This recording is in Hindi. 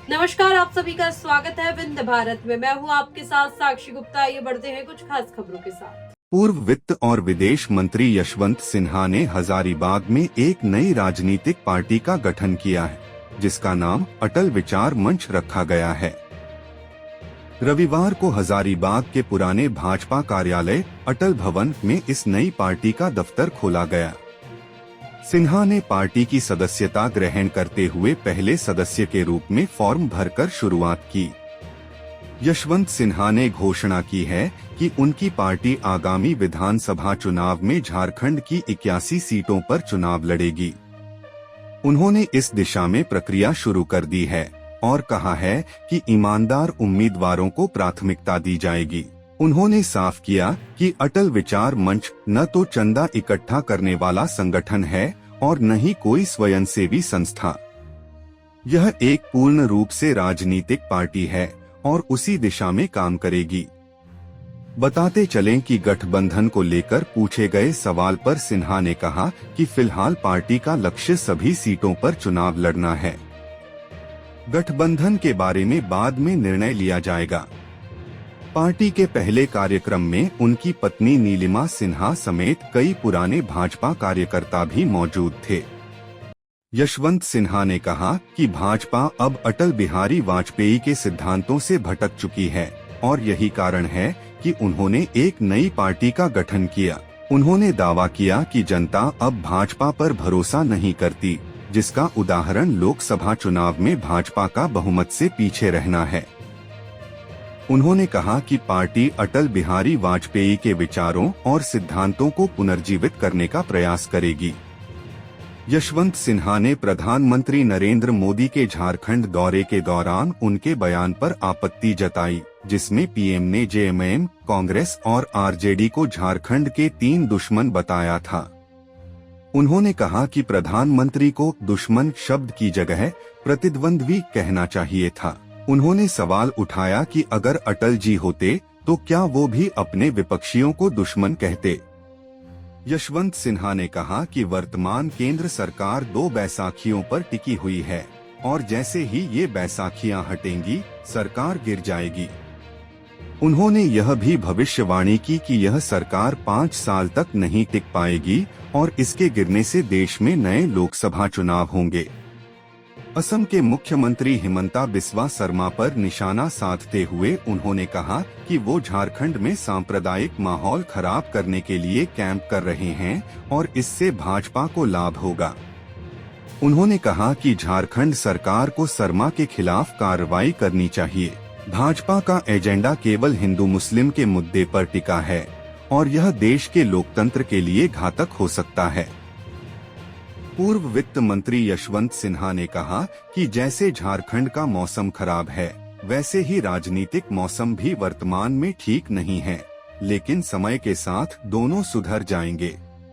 नमस्कार, आप सभी का स्वागत है विंध्य भारत में। मैं हूं आपके साथ साक्षी गुप्ता। आइए बढ़ते हैं कुछ खास खबरों के साथ। पूर्व वित्त और विदेश मंत्री यशवंत सिन्हा ने हजारीबाग में एक नई राजनीतिक पार्टी का गठन किया है, जिसका नाम अटल विचार मंच रखा गया है। रविवार को हजारीबाग के पुराने भाजपा कार्यालय अटल भवन में इस नई पार्टी का दफ्तर खोला गया। सिन्हा ने पार्टी की सदस्यता ग्रहण करते हुए पहले सदस्य के रूप में फॉर्म भरकर शुरुआत की। यशवंत सिन्हा ने घोषणा की है कि उनकी पार्टी आगामी विधानसभा चुनाव में झारखंड की 81 सीटों पर चुनाव लड़ेगी। उन्होंने इस दिशा में प्रक्रिया शुरू कर दी है और कहा है कि ईमानदार उम्मीदवारों को प्राथमिकता दी जाएगी। उन्होंने साफ किया कि अटल विचार मंच न तो चंदा इकट्ठा करने वाला संगठन है और न ही कोई स्वयंसेवी संस्था। यह एक पूर्ण रूप से राजनीतिक पार्टी है और उसी दिशा में काम करेगी। बताते चलें कि गठबंधन को लेकर पूछे गए सवाल पर सिन्हा ने कहा कि फिलहाल पार्टी का लक्ष्य सभी सीटों पर चुनाव लड़ना है। गठबंधन के बारे में बाद में निर्णय लिया जाएगा। पार्टी के पहले कार्यक्रम में उनकी पत्नी नीलिमा सिन्हा समेत कई पुराने भाजपा कार्यकर्ता भी मौजूद थे। यशवंत सिन्हा ने कहा कि भाजपा अब अटल बिहारी वाजपेयी के सिद्धांतों से भटक चुकी है और यही कारण है कि उन्होंने एक नई पार्टी का गठन किया। उन्होंने दावा किया कि जनता अब भाजपा पर भरोसा नहीं करती, जिसका उदाहरण लोकसभा चुनाव में भाजपा का बहुमत से पीछे रहना है। उन्होंने कहा कि पार्टी अटल बिहारी वाजपेयी के विचारों और सिद्धांतों को पुनर्जीवित करने का प्रयास करेगी। यशवंत सिन्हा ने प्रधानमंत्री नरेंद्र मोदी के झारखंड दौरे के दौरान उनके बयान पर आपत्ति जताई, जिसमें पीएम ने जेएमएम, कांग्रेस और आरजेडी को झारखंड के 3 दुश्मन बताया था। उन्होंने कहा कि प्रधानमंत्री को दुश्मन शब्द की जगह प्रतिद्वंद्वी कहना चाहिए था। उन्होंने सवाल उठाया कि अगर अटल जी होते तो क्या वो भी अपने विपक्षियों को दुश्मन कहते। यशवंत सिन्हा ने कहा कि वर्तमान केंद्र सरकार 2 बैसाखियों पर टिकी हुई है और जैसे ही ये बैसाखियां हटेंगी, सरकार गिर जाएगी। उन्होंने यह भी भविष्यवाणी की कि यह सरकार 5 साल तक नहीं टिक पाएगी और इसके गिरने से देश में नए लोकसभा चुनाव होंगे। असम के मुख्यमंत्री हिमंता बिस्वा शर्मा पर निशाना साधते हुए उन्होंने कहा कि वो झारखंड में सांप्रदायिक माहौल खराब करने के लिए कैंप कर रहे हैं और इससे भाजपा को लाभ होगा। उन्होंने कहा कि झारखंड सरकार को शर्मा के खिलाफ कार्रवाई करनी चाहिए। भाजपा का एजेंडा केवल हिंदू मुस्लिम के मुद्दे पर टिका है और यह देश के लोकतंत्र के लिए घातक हो सकता है। पूर्व वित्त मंत्री यशवंत सिन्हा ने कहा कि जैसे झारखंड का मौसम खराब है, वैसे ही राजनीतिक मौसम भी वर्तमान में ठीक नहीं है, लेकिन समय के साथ दोनों सुधर जाएंगे।